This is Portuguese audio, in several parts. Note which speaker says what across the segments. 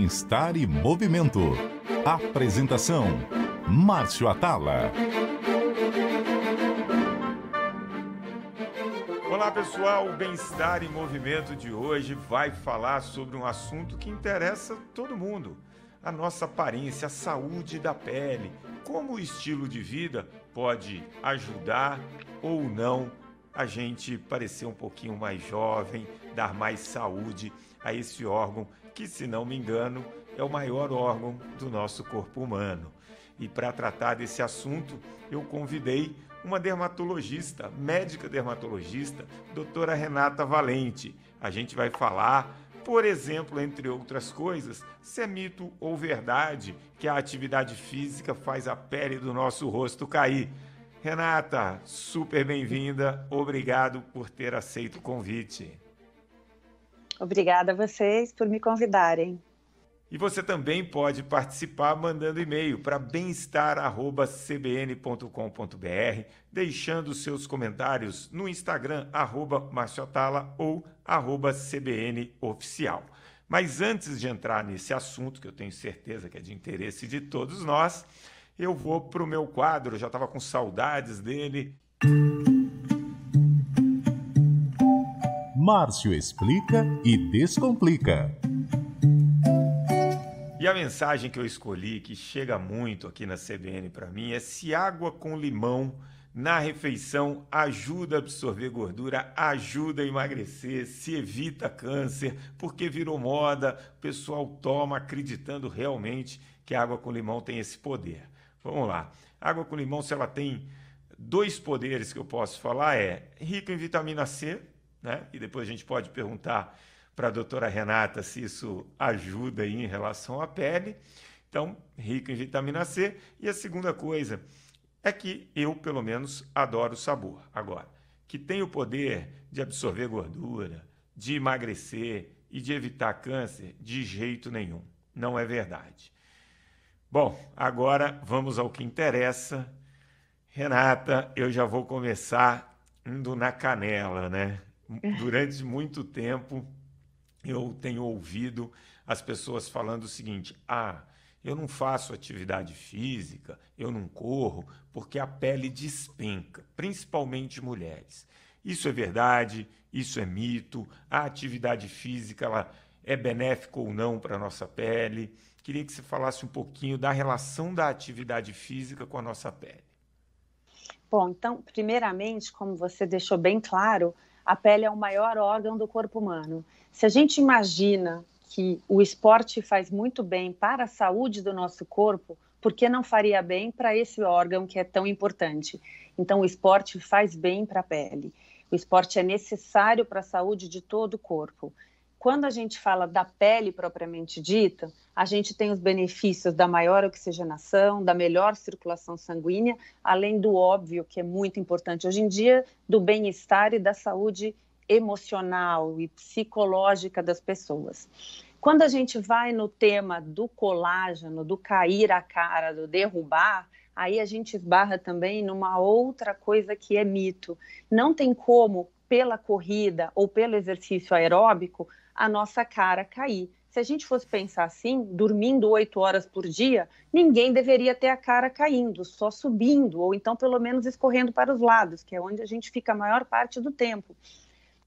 Speaker 1: Bem-Estar e Movimento. Apresentação: Márcio Atala.
Speaker 2: Olá pessoal, o Bem-Estar e Movimento de hoje vai falar sobre um assunto que interessa todo mundo. A nossa aparência, a saúde da pele. Como o estilo de vida pode ajudar ou não a gente parecer um pouquinho mais jovem, dar mais saúde a esse órgão que, se não me engano, é o maior órgão do nosso corpo humano. E para tratar desse assunto, eu convidei uma dermatologista, médica dermatologista, doutora Renata Valente. A gente vai falar, por exemplo, entre outras coisas, se é mito ou verdade que a atividade física faz a pele do nosso rosto cair. Renata, super bem-vinda, obrigado por ter aceito o convite.
Speaker 3: Obrigada a vocês por me convidarem.
Speaker 2: E você também pode participar mandando e-mail para bemestar@cbn.com.br, deixando seus comentários no Instagram, @marciotala ou @cbnoficial. Mas antes de entrar nesse assunto, que eu tenho certeza que é de interesse de todos nós, eu vou para o meu quadro, já estava com saudades dele.
Speaker 1: Márcio explica e descomplica.
Speaker 2: E a mensagem que eu escolhi, que chega muito aqui na CBN para mim, é: se água com limão na refeição ajuda a absorver gordura, ajuda a emagrecer, se evita câncer, porque virou moda, o pessoal toma acreditando realmente que a água com limão tem esse poder. Vamos lá. Água com limão, se ela tem dois poderes que eu posso falar, é rica em vitamina C, né? E depois a gente pode perguntar para a doutora Renata se isso ajuda aí em relação à pele. Então, rico em vitamina C. E a segunda coisa é que eu, pelo menos, adoro o sabor. Agora, que tem o poder de absorver gordura, de emagrecer e de evitar câncer, de jeito nenhum. Não é verdade. Bom, agora vamos ao que interessa. Renata, eu já vou começar indo na canela, né? Durante muito tempo, eu tenho ouvido as pessoas falando o seguinte: eu não faço atividade física, eu não corro, porque a pele despenca, principalmente mulheres. Isso é verdade? Isso é mito? A atividade física, ela é benéfica ou não para a nossa pele? Queria que você falasse um pouquinho da relação da atividade física com a nossa pele.
Speaker 3: Bom, então, primeiramente, como você deixou bem claro, a pele é o maior órgão do corpo humano. Se a gente imagina que o esporte faz muito bem para a saúde do nosso corpo, por que não faria bem para esse órgão que é tão importante? Então, o esporte faz bem para a pele. O esporte é necessário para a saúde de todo o corpo. Quando a gente fala da pele propriamente dita, a gente tem os benefícios da maior oxigenação, da melhor circulação sanguínea, além do óbvio, que é muito importante hoje em dia, do bem-estar e da saúde emocional e psicológica das pessoas. Quando a gente vai no tema do colágeno, do cair a cara, do derrubar, aí a gente esbarra também numa outra coisa que é mito. Não tem como, pela corrida ou pelo exercício aeróbico, a nossa cara cair. Se a gente fosse pensar assim, dormindo 8 horas por dia, ninguém deveria ter a cara caindo, só subindo, ou então pelo menos escorrendo para os lados, que é onde a gente fica a maior parte do tempo.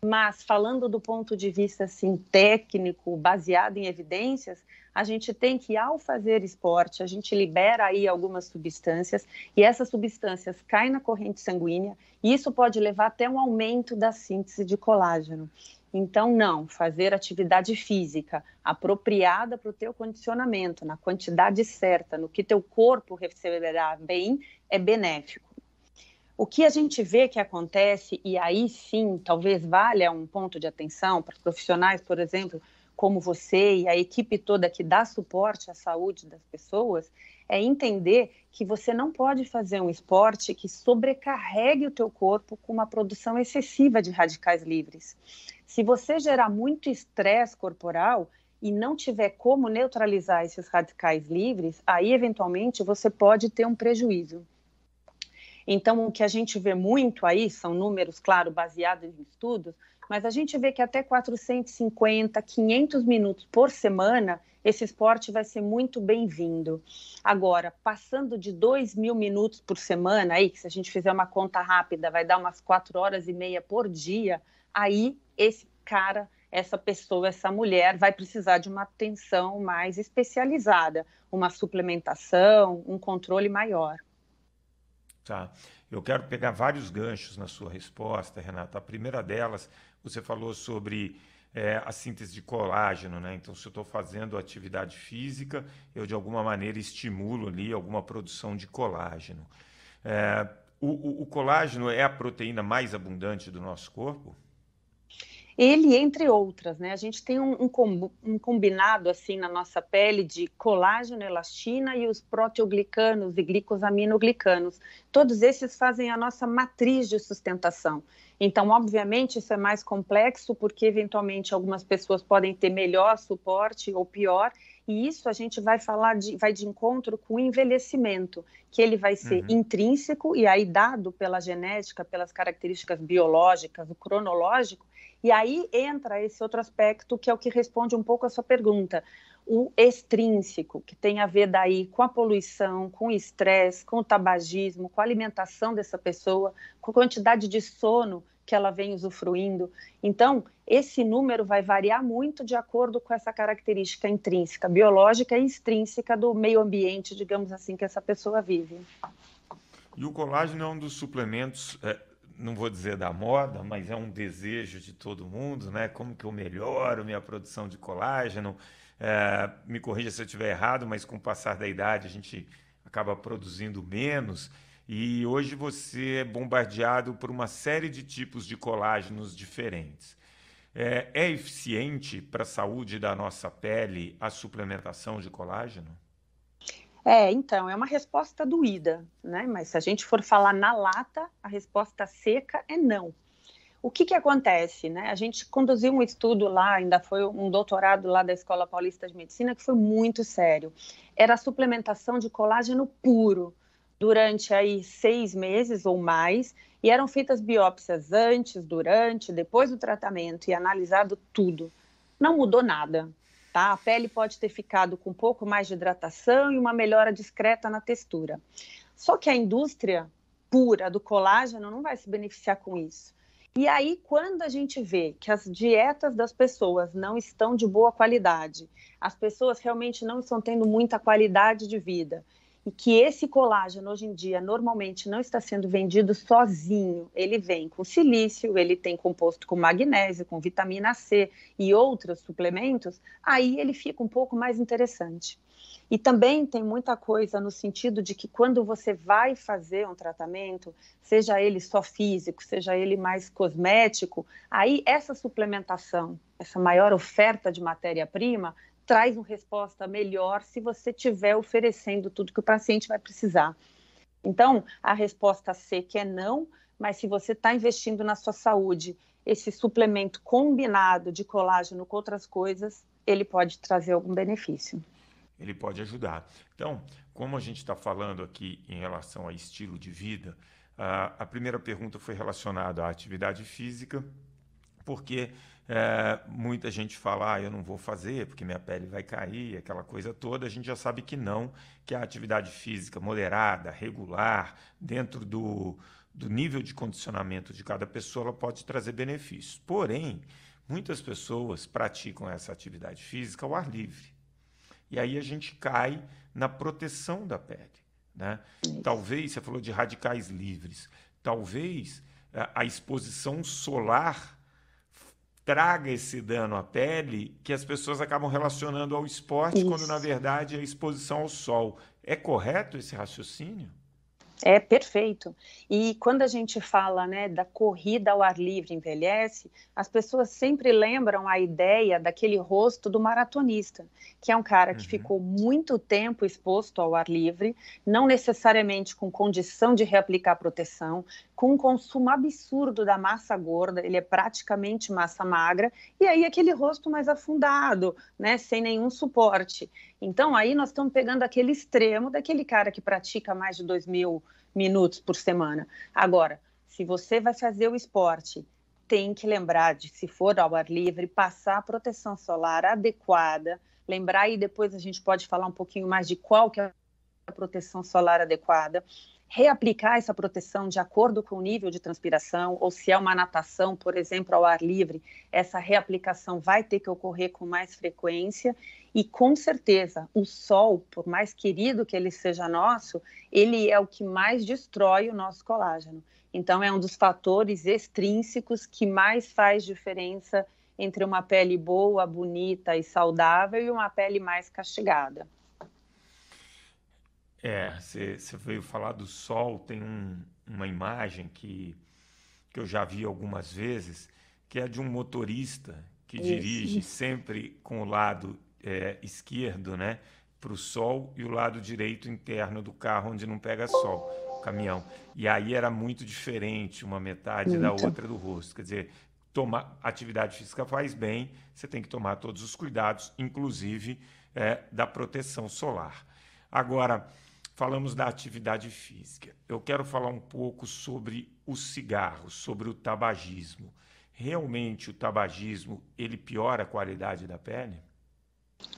Speaker 3: Mas falando do ponto de vista assim, técnico, baseado em evidências, a gente tem que, ao fazer esporte, a gente libera aí algumas substâncias e essas substâncias caem na corrente sanguínea e isso pode levar até um aumento da síntese de colágeno. Então, não, fazer atividade física apropriada para o teu condicionamento, na quantidade certa, no que teu corpo receberá bem, é benéfico. O que a gente vê que acontece, e aí sim, talvez valha um ponto de atenção para os profissionais, por exemplo, como você e a equipe toda que dá suporte à saúde das pessoas, é entender que você não pode fazer um esporte que sobrecarregue o teu corpo com uma produção excessiva de radicais livres. Se você gerar muito estresse corporal e não tiver como neutralizar esses radicais livres, aí eventualmente você pode ter um prejuízo. Então, o que a gente vê muito aí são números, claro, baseados em estudos, mas a gente vê que até 450, 500 minutos por semana, esse esporte vai ser muito bem-vindo. Agora, passando de 2.000 minutos por semana, aí, que se a gente fizer uma conta rápida, vai dar umas 4 horas e meia por dia, aí esse cara, essa pessoa, essa mulher vai precisar de uma atenção mais especializada, uma suplementação, um controle maior.
Speaker 2: Tá. Eu quero pegar vários ganchos na sua resposta, Renata. A primeira delas, você falou sobre a síntese de colágeno, né? Então, se eu estou fazendo atividade física, eu de alguma maneira estimulo ali alguma produção de colágeno. O colágeno é a proteína mais abundante do nosso corpo?
Speaker 3: Ele, entre outras, né? A gente tem um combinado assim na nossa pele de colágeno, elastina e os proteoglicanos e glicosaminoglicanos. Todos esses fazem a nossa matriz de sustentação. Então, obviamente, isso é mais complexo porque, eventualmente, algumas pessoas podem ter melhor suporte ou pior, e isso a gente vai vai de encontro com o envelhecimento, que ele vai ser intrínseco e aí dado pela genética, pelas características biológicas, o cronológico. E aí entra esse outro aspecto que é o que responde um pouco a sua pergunta, o extrínseco, que tem a ver daí com a poluição, com o estresse, com o tabagismo, com a alimentação dessa pessoa, com a quantidade de sono que ela vem usufruindo. Então, esse número vai variar muito de acordo com essa característica intrínseca, biológica e extrínseca do meio ambiente, digamos assim, que essa pessoa vive.
Speaker 2: E o colágeno é um dos suplementos, não vou dizer da moda, mas é um desejo de todo mundo, né? Como que eu melhoro minha produção de colágeno? Me corrija se eu estiver errado, mas com o passar da idade a gente acaba produzindo menos. E hoje você é bombardeado por uma série de tipos de colágenos diferentes. É eficiente para a saúde da nossa pele a suplementação de colágeno?
Speaker 3: Então, é uma resposta doída, né? Mas se a gente for falar na lata, a resposta seca é não. O que acontece, né? A gente conduziu um estudo lá, ainda foi um doutorado lá da Escola Paulista de Medicina, que foi muito sério. Era a suplementação de colágeno puro, durante aí 6 meses ou mais, e eram feitas biópsias antes, durante, depois do tratamento, e analisado tudo. Não mudou nada. Tá? A pele pode ter ficado com um pouco mais de hidratação e uma melhora discreta na textura. Só que a indústria pura do colágeno não vai se beneficiar com isso. E aí, quando a gente vê que as dietas das pessoas não estão de boa qualidade, as pessoas realmente não estão tendo muita qualidade de vida, e que esse colágeno, hoje em dia, normalmente não está sendo vendido sozinho. Ele vem com silício, ele tem composto com magnésio, com vitamina C e outros suplementos, aí ele fica um pouco mais interessante. E também tem muita coisa no sentido de que quando você vai fazer um tratamento, seja ele só físico, seja ele mais cosmético, aí essa suplementação, essa maior oferta de matéria-prima, traz uma resposta melhor se você estiver oferecendo tudo que o paciente vai precisar. Então, a resposta seca é não, mas se você está investindo na sua saúde, esse suplemento combinado de colágeno com outras coisas, ele pode trazer algum benefício.
Speaker 2: Ele pode ajudar. Então, como a gente está falando aqui em relação a estilo de vida, a primeira pergunta foi relacionada à atividade física, porque muita gente fala, eu não vou fazer porque minha pele vai cair, aquela coisa toda. A gente já sabe que não, que a atividade física moderada, regular, dentro do nível de condicionamento de cada pessoa, ela pode trazer benefícios. Porém, muitas pessoas praticam essa atividade física ao ar livre. E aí a gente cai na proteção da pele, né? Talvez, você falou de radicais livres, talvez a exposição solar traga esse dano à pele que as pessoas acabam relacionando ao esporte, quando na verdade é a exposição ao sol. É correto esse raciocínio?
Speaker 3: É perfeito. E quando a gente fala, né, da corrida ao ar livre envelhece, as pessoas sempre lembram a ideia daquele rosto do maratonista, que é um cara que ficou muito tempo exposto ao ar livre, não necessariamente com condição de reaplicar proteção, com um consumo absurdo da massa gorda, ele é praticamente massa magra, e aí aquele rosto mais afundado, né, sem nenhum suporte. Então, aí nós estamos pegando aquele extremo daquele cara que pratica mais de 2.000 minutos por semana. Agora, se você vai fazer o esporte tem que lembrar de, se for ao ar livre, passar a proteção solar adequada, lembrar, e depois a gente pode falar um pouquinho mais de qual que é a proteção solar adequada, reaplicar essa proteção de acordo com o nível de transpiração, ou se é uma natação, por exemplo, ao ar livre, essa reaplicação vai ter que ocorrer com mais frequência, e com certeza o sol, por mais querido que ele seja nosso, ele é o que mais destrói o nosso colágeno. Então é um dos fatores extrínsecos que mais faz diferença entre uma pele boa, bonita e saudável e uma pele mais castigada.
Speaker 2: Você veio falar do sol, tem uma imagem que eu já vi algumas vezes, que é de um motorista que dirige sempre com o lado esquerdo, né, para o sol, e o lado direito interno do carro, onde não pega sol, o caminhão. E aí era muito diferente uma metade da outra do rosto. Quer dizer, atividade física faz bem, você tem que tomar todos os cuidados, inclusive da proteção solar. Agora, falamos da atividade física. Eu quero falar um pouco sobre o cigarro, sobre o tabagismo. Realmente o tabagismo, ele piora a qualidade da pele?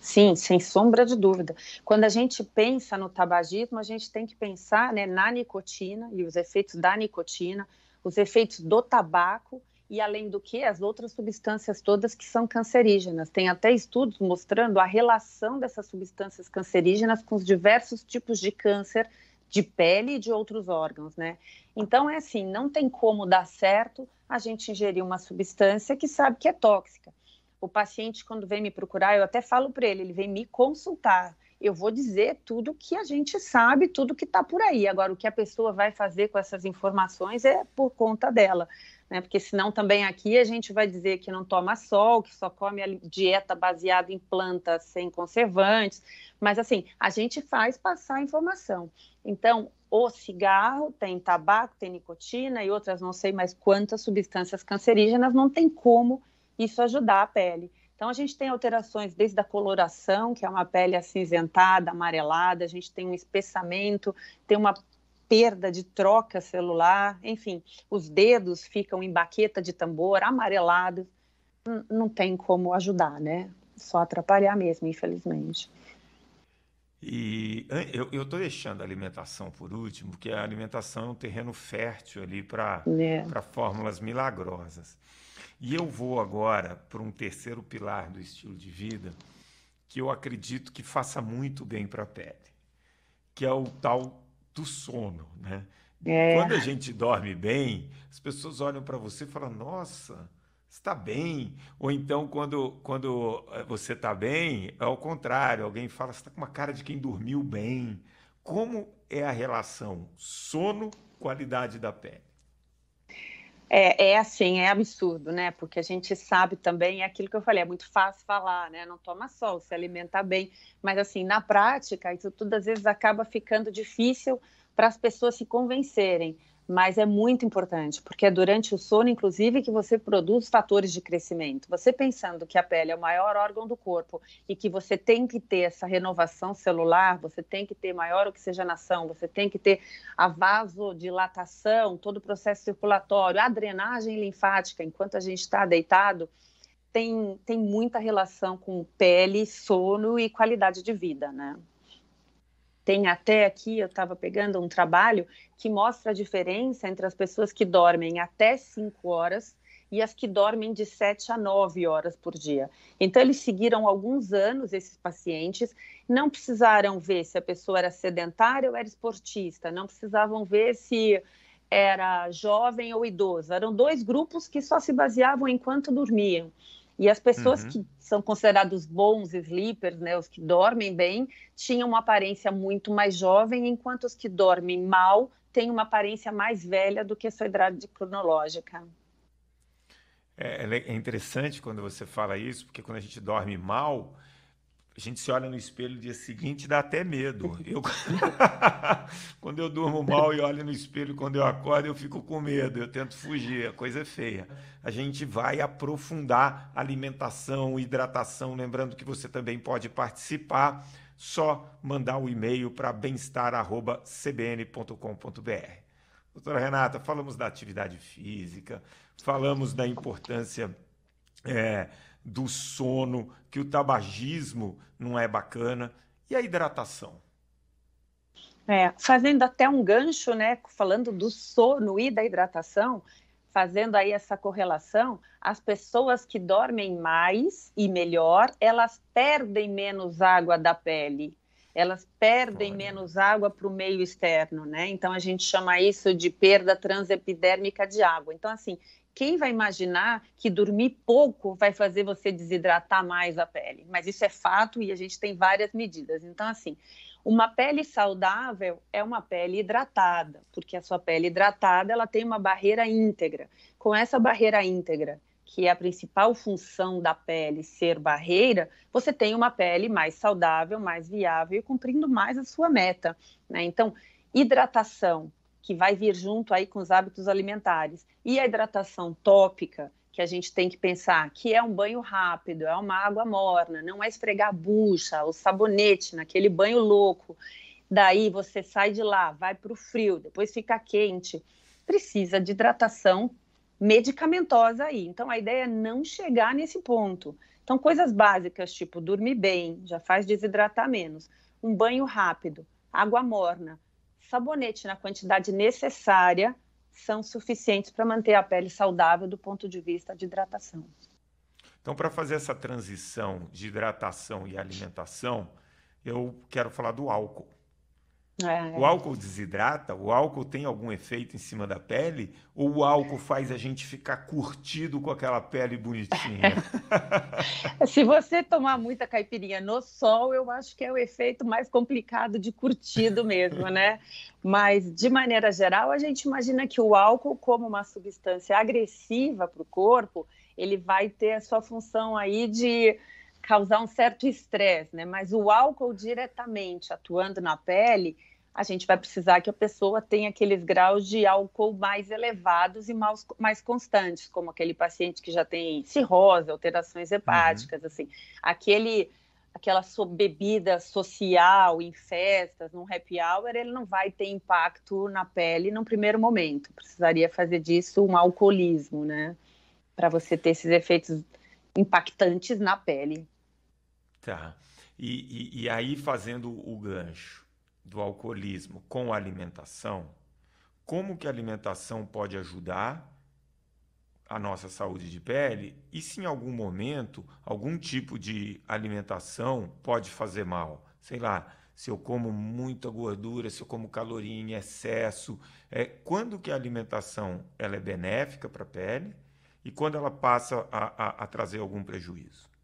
Speaker 3: Sim, sem sombra de dúvida. Quando a gente pensa no tabagismo, a gente tem que pensar, né, na nicotina e os efeitos da nicotina, os efeitos do tabaco e, além do que, as outras substâncias todas que são cancerígenas. Tem até estudos mostrando a relação dessas substâncias cancerígenas com os diversos tipos de câncer de pele e de outros órgãos, né? Então, é assim, não tem como dar certo a gente ingerir uma substância que sabe que é tóxica. O paciente, quando vem me procurar, eu até falo para ele vem me consultar. Eu vou dizer tudo que a gente sabe, tudo que está por aí. Agora, o que a pessoa vai fazer com essas informações é por conta dela, né? Porque senão também aqui a gente vai dizer que não toma sol, que só come a dieta baseada em plantas sem conservantes. Mas, assim, a gente faz passar a informação. Então, o cigarro tem tabaco, tem nicotina e outras não sei mais quantas substâncias cancerígenas, não tem como isso ajudar a pele. Então, a gente tem alterações desde a coloração, que é uma pele acinzentada, amarelada, a gente tem um espessamento, tem uma perda de troca celular, enfim, os dedos ficam em baqueta de tambor, amarelados, não tem como ajudar, né? Só atrapalhar mesmo, infelizmente.
Speaker 2: E eu estou deixando a alimentação por último, porque a alimentação é um terreno fértil ali para fórmulas milagrosas. E eu vou agora para um terceiro pilar do estilo de vida que eu acredito que faça muito bem para a pele, que é o tal do sono, né? Quando a gente dorme bem, as pessoas olham para você e falam, nossa, você está bem. Ou então, quando você está bem, é ao contrário, alguém fala, você está com uma cara de quem dormiu bem. Como é a relação sono-qualidade da pele?
Speaker 3: Assim, é absurdo, né? Porque a gente sabe também, é aquilo que eu falei, é muito fácil falar, né? Não toma sol, se alimenta bem. Mas, assim, na prática, isso tudo às vezes acaba ficando difícil para as pessoas se convencerem. Mas é muito importante, porque é durante o sono, inclusive, que você produz fatores de crescimento. Você pensando que a pele é o maior órgão do corpo e que você tem que ter essa renovação celular, você tem que ter maior oxigenação, você tem que ter a vasodilatação, todo o processo circulatório, a drenagem linfática, enquanto a gente está deitado, tem muita relação com pele, sono e qualidade de vida, né? Tem até aqui, eu estava pegando um trabalho que mostra a diferença entre as pessoas que dormem até 5 horas e as que dormem de 7 a 9 horas por dia. Então, eles seguiram alguns anos, esses pacientes, não precisaram ver se a pessoa era sedentária ou era esportista, não precisavam ver se era jovem ou idoso. Eram 2 grupos que só se baseavam em quanto dormiam. E as pessoas que são considerados bons sleepers, né, os que dormem bem, tinham uma aparência muito mais jovem, enquanto os que dormem mal têm uma aparência mais velha do que a sua idade cronológica.
Speaker 2: É interessante quando você fala isso, porque quando a gente dorme mal, a gente se olha no espelho no dia seguinte e dá até medo. Quando eu durmo mal e olho no espelho, quando eu acordo, eu fico com medo, eu tento fugir, a coisa é feia. A gente vai aprofundar alimentação, hidratação, lembrando que você também pode participar, só mandar um e-mail para bem-estar@cbn.com.br. Doutora Renata, falamos da atividade física, falamos da importância do sono, que o tabagismo não é bacana, e a hidratação?
Speaker 3: Fazendo até um gancho, né, falando do sono e da hidratação, fazendo aí essa correlação, as pessoas que dormem mais e melhor, elas perdem menos água da pele, elas perdem menos água para o meio externo, né? Então a gente chama isso de perda transepidérmica de água. Então, assim, quem vai imaginar que dormir pouco vai fazer você desidratar mais a pele? Mas isso é fato e a gente tem várias medidas. Então, assim, uma pele saudável é uma pele hidratada, porque a sua pele hidratada ela tem uma barreira íntegra. Com essa barreira íntegra, que é a principal função da pele ser barreira, você tem uma pele mais saudável, mais viável e cumprindo mais a sua meta, né? Então, hidratação, que vai vir junto aí com os hábitos alimentares, e a hidratação tópica, que a gente tem que pensar que é um banho rápido, é uma água morna, não é esfregar a bucha, o sabonete naquele banho louco. Daí você sai de lá, vai para o frio, depois fica quente. Precisa de hidratação medicamentosa aí. Então a ideia é não chegar nesse ponto. Então coisas básicas, tipo dormir bem, já faz desidratar menos. Um banho rápido, água morna, sabonete na quantidade necessária são suficientes para manter a pele saudável do ponto de vista de hidratação.
Speaker 2: Então, para fazer essa transição de hidratação e alimentação, eu quero falar do álcool. O álcool desidrata? O álcool tem algum efeito em cima da pele? Ou o álcool faz a gente ficar curtido com aquela pele bonitinha?
Speaker 3: Se você tomar muita caipirinha no sol, eu acho que é o efeito mais complicado de curtido mesmo, né? Mas, de maneira geral, a gente imagina que o álcool, como uma substância agressiva para o corpo, ele vai ter a sua função aí de causar um certo estresse, né? Mas o álcool diretamente atuando na pele, a gente vai precisar que a pessoa tenha aqueles graus de álcool mais elevados e mais constantes, como aquele paciente que já tem cirrose, alterações hepáticas, assim, aquela bebida social em festas, num happy hour, ele não vai ter impacto na pele no primeiro momento. Precisaria fazer disso um alcoolismo, né? Para você ter esses efeitos impactantes na pele.
Speaker 2: Tá. E aí, fazendo o gancho do alcoolismo com a alimentação, como que a alimentação pode ajudar a nossa saúde de pele e se em algum momento algum tipo de alimentação pode fazer mal? Sei lá, se eu como muita gordura, se eu como caloria em excesso, quando que a alimentação ela é benéfica para a pele e quando ela passa a trazer algum prejuízo?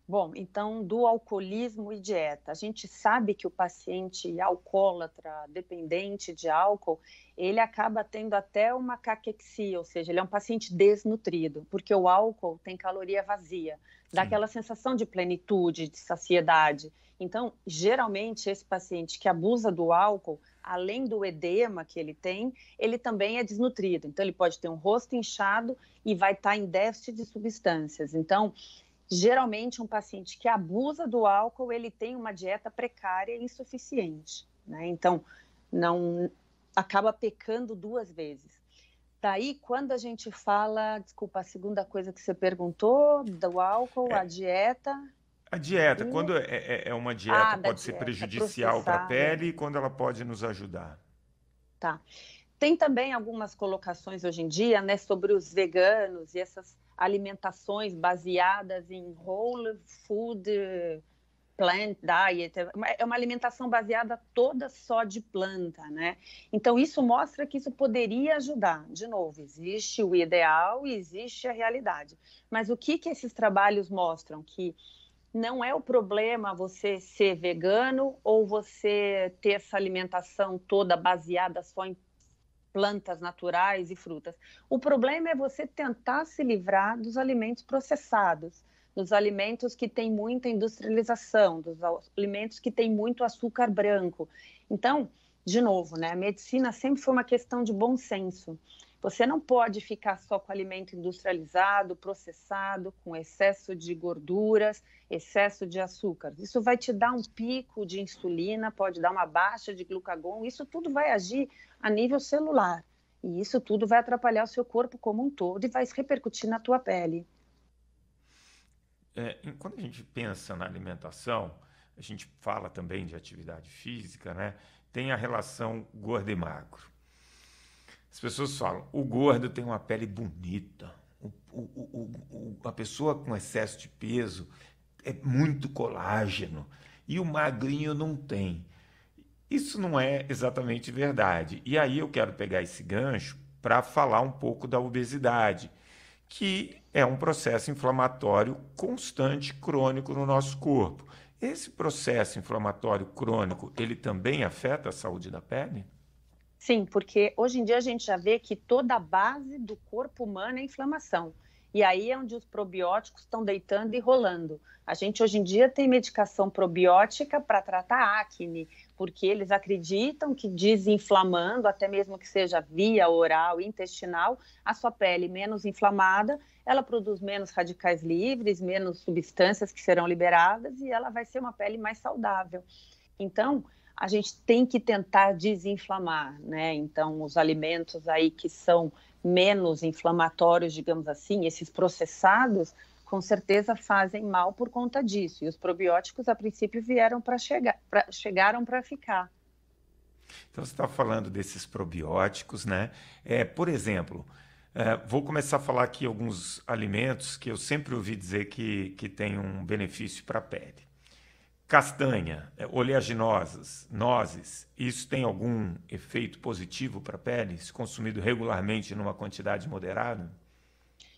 Speaker 3: Bom, então, do alcoolismo e dieta. A gente sabe que o paciente alcoólatra, dependente de álcool, ele acaba tendo até uma caquexia, ou seja, ele é um paciente desnutrido, porque o álcool tem caloria vazia, dá
Speaker 2: Sim.
Speaker 3: aquela sensação de plenitude, de saciedade. Então, geralmente, esse paciente que abusa do álcool, além do edema que ele também é desnutrido. Então, ele pode ter um rosto inchado e vai estar em déficit de substâncias. Então, geralmente, um paciente que abusa do álcool, ele tem uma dieta precária e insuficiente, né? Então, não acaba pecando duas vezes. Daí, quando a gente fala, desculpa, a segunda coisa que você perguntou, do álcool, a dieta...
Speaker 2: A dieta, quando é uma dieta,
Speaker 3: da
Speaker 2: pode ser
Speaker 3: dieta
Speaker 2: prejudicial para a
Speaker 3: processada.
Speaker 2: pele e quando ela pode nos ajudar?
Speaker 3: Tá. Tem também algumas colocações hoje em dia, né, sobre os veganos e essas alimentações baseadas em whole food plant diet. É uma alimentação baseada toda só de planta, né? Então, isso mostra que isso poderia ajudar. De novo, existe o ideal e existe a realidade. Mas o que esses trabalhos mostram? Que não é o problema você ser vegano ou você ter essa alimentação toda baseada só em plantas naturais e frutas. O problema é você tentar se livrar dos alimentos processados, dos alimentos que têm muita industrialização, dos alimentos que têm muito açúcar branco. Então, de novo, né, a medicina sempre foi uma questão de bom senso. Você não pode ficar só com alimento industrializado, processado, com excesso de gorduras, excesso de açúcar. Isso vai te dar um pico de insulina, pode dar uma baixa de glucagon, isso tudo vai agir a nível celular. E isso tudo vai atrapalhar o seu corpo como um todo e vai se repercutir na tua pele.
Speaker 2: Quando a gente pensa na alimentação, a gente fala também de atividade física, né? Tem a relação gordo e magro. As pessoas falam, o gordo tem uma pele bonita, a pessoa com excesso de peso é muito colágeno e o magrinho não tem. Isso não é exatamente verdade. E aí eu quero pegar esse gancho para falar um pouco da obesidade, que é um processo inflamatório constante, crônico no nosso corpo. Esse processo inflamatório crônico, ele também afeta a saúde da pele?
Speaker 3: Sim, porque hoje em dia a gente já vê que toda a base do corpo humano é inflamação. E aí é onde os probióticos estão deitando e rolando. A gente hoje em dia tem medicação probiótica para tratar acne, porque eles acreditam que desinflamando, até mesmo que seja via oral, intestinal, a sua pele menos inflamada, ela produz menos radicais livres, menos substâncias que serão liberadas e ela vai ser uma pele mais saudável. Então, a gente tem que tentar desinflamar, né? Então, os alimentos aí que são menos inflamatórios, digamos assim, esses processados, com certeza fazem mal por conta disso. E os probióticos, a princípio, chegaram para ficar.
Speaker 2: Então, você está falando desses probióticos, né? Por exemplo, vou começar a falar aqui alguns alimentos que eu sempre ouvi dizer que têm um benefício para a pele. Castanha, oleaginosas, nozes, isso tem algum efeito positivo para a pele, se consumido regularmente numa quantidade moderada?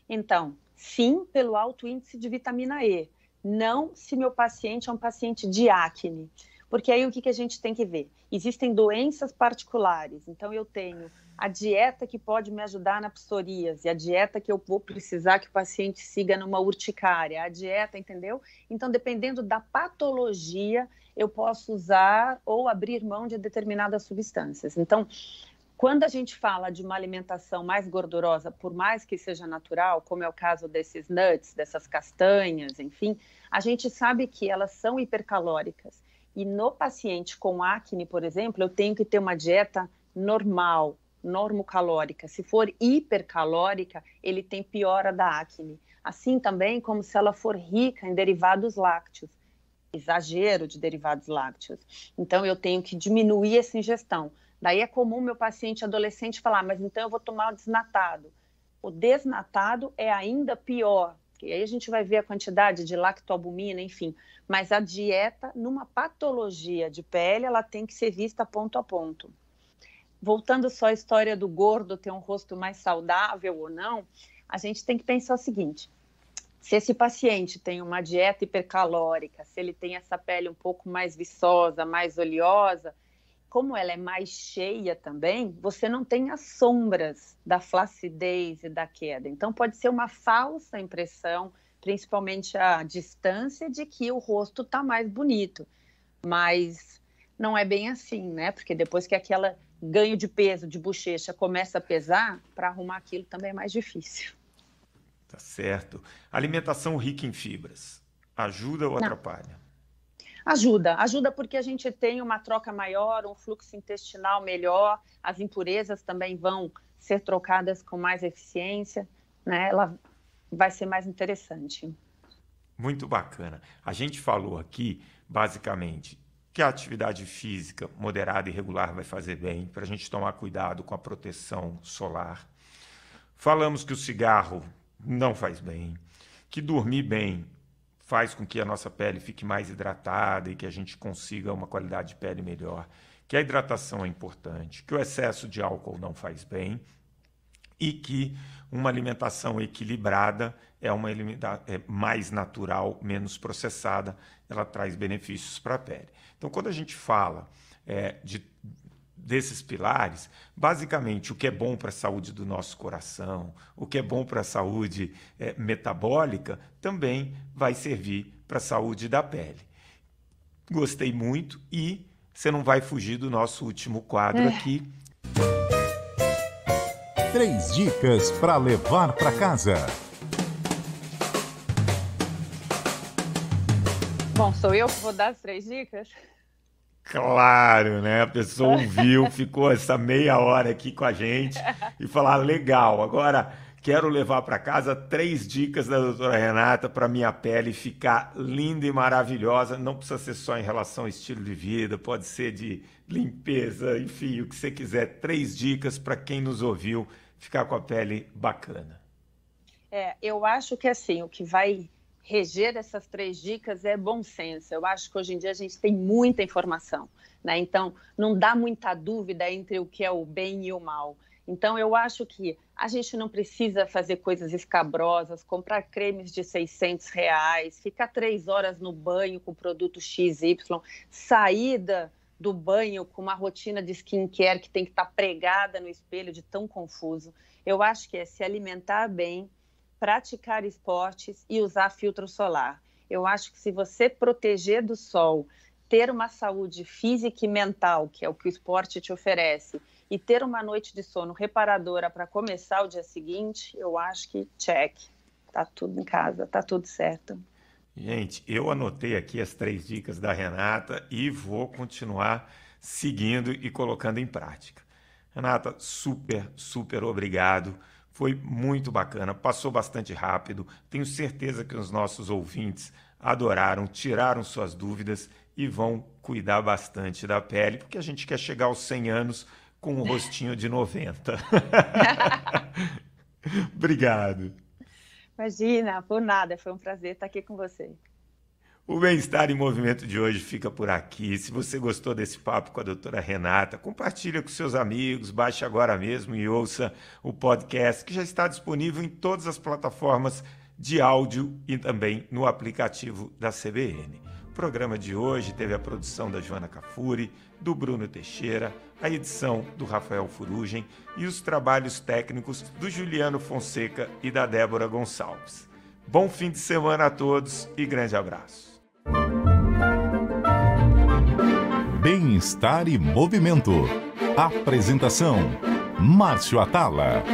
Speaker 3: Então, sim, pelo alto índice de vitamina E. Não se meu paciente é um paciente de acne. Porque aí o que a gente tem que ver? Existem doenças particulares. Então, eu tenho a dieta que pode me ajudar na psoríase, a dieta que eu vou precisar que o paciente siga numa urticária, a dieta, entendeu? Então, dependendo da patologia, eu posso usar ou abrir mão de determinadas substâncias. Então, quando a gente fala de uma alimentação mais gordurosa, por mais que seja natural, como é o caso desses nuts, dessas castanhas, enfim, a gente sabe que elas são hipercalóricas. E no paciente com acne, por exemplo, eu tenho que ter uma dieta normal, normocalórica. Se for hipercalórica, ele tem piora da acne. Assim também como se ela for rica em derivados lácteos, exagero de derivados lácteos. Então, eu tenho que diminuir essa ingestão. Daí é comum meu paciente adolescente falar, mas então eu vou tomar o desnatado. O desnatado é ainda pior, e aí a gente vai ver a quantidade de lactoalbumina, enfim. Mas a dieta, numa patologia de pele, ela tem que ser vista ponto a ponto. Voltando só à história do gordo ter um rosto mais saudável ou não, a gente tem que pensar o seguinte, se esse paciente tem uma dieta hipercalórica, se ele tem essa pele um pouco mais viçosa, mais oleosa, como ela é mais cheia também, você não tem as sombras da flacidez e da queda. Então, pode ser uma falsa impressão, principalmente a distância, de que o rosto está mais bonito. Mas não é bem assim, né? Porque depois que aquele ganho de peso, de bochecha, começa a pesar, para arrumar aquilo também é mais difícil.
Speaker 2: Tá certo. Alimentação rica em fibras, ajuda ou atrapalha?
Speaker 3: Ajuda porque a gente tem uma troca maior, um fluxo intestinal melhor, as impurezas também vão ser trocadas com mais eficiência, né? Ela vai ser mais interessante.
Speaker 2: Muito bacana. A gente falou aqui, basicamente, que a atividade física moderada e regular vai fazer bem, para a gente tomar cuidado com a proteção solar. Falamos que o cigarro não faz bem, que dormir bem faz com que a nossa pele fique mais hidratada e que a gente consiga uma qualidade de pele melhor, que a hidratação é importante, que o excesso de álcool não faz bem e que uma alimentação equilibrada é mais natural, menos processada, ela traz benefícios para a pele. Então, quando a gente fala desses pilares, basicamente o que é bom para a saúde do nosso coração, o que é bom para a saúde metabólica, também vai servir para a saúde da pele. Gostei muito e você não vai fugir do nosso último quadro aqui.
Speaker 1: 3 dicas para levar para casa.
Speaker 3: Bom, sou eu que vou dar as 3 dicas?
Speaker 2: Claro, né? A pessoa ouviu, ficou essa meia hora aqui com a gente e falar, legal, agora quero levar para casa 3 dicas da doutora Renata para minha pele ficar linda e maravilhosa. Não precisa ser só em relação ao estilo de vida, pode ser de limpeza, enfim, o que você quiser. 3 dicas para quem nos ouviu ficar com a pele bacana.
Speaker 3: Eu acho que assim, o que vai reger essas 3 dicas é bom senso. Eu acho que hoje em dia a gente tem muita informação, né? Então, não dá muita dúvida entre o que é o bem e o mal. Então, eu acho que a gente não precisa fazer coisas escabrosas, comprar cremes de R$600, ficar 3 horas no banho com produto XY, saída do banho com uma rotina de skincare que tem que estar pregada no espelho de tão confuso. Eu acho que é se alimentar bem, praticar esportes e usar filtro solar. Eu acho que se você proteger do sol, ter uma saúde física e mental, que é o que o esporte te oferece, e ter uma noite de sono reparadora para começar o dia seguinte, eu acho que check. Tá tudo em casa, tá tudo certo.
Speaker 2: Gente, eu anotei aqui as 3 dicas da Renata e vou continuar seguindo e colocando em prática. Renata, super obrigado. Foi muito bacana, passou bastante rápido. Tenho certeza que os nossos ouvintes adoraram, tiraram suas dúvidas e vão cuidar bastante da pele, porque a gente quer chegar aos 100 anos com um rostinho de 90. Obrigado.
Speaker 3: Imagina, por nada, foi um prazer estar aqui com você.
Speaker 2: O Bem-Estar em Movimento de hoje fica por aqui. Se você gostou desse papo com a doutora Renata, compartilha com seus amigos, baixe agora mesmo e ouça o podcast que já está disponível em todas as plataformas de áudio e também no aplicativo da CBN. O programa de hoje teve a produção da Joana Cafuri, do Bruno Teixeira, a edição do Rafael Furugem e os trabalhos técnicos do Juliano Fonseca e da Débora Gonçalves. Bom fim de semana a todos e grande abraço.
Speaker 1: Bem-Estar e Movimento. Apresentação: Márcio Atala.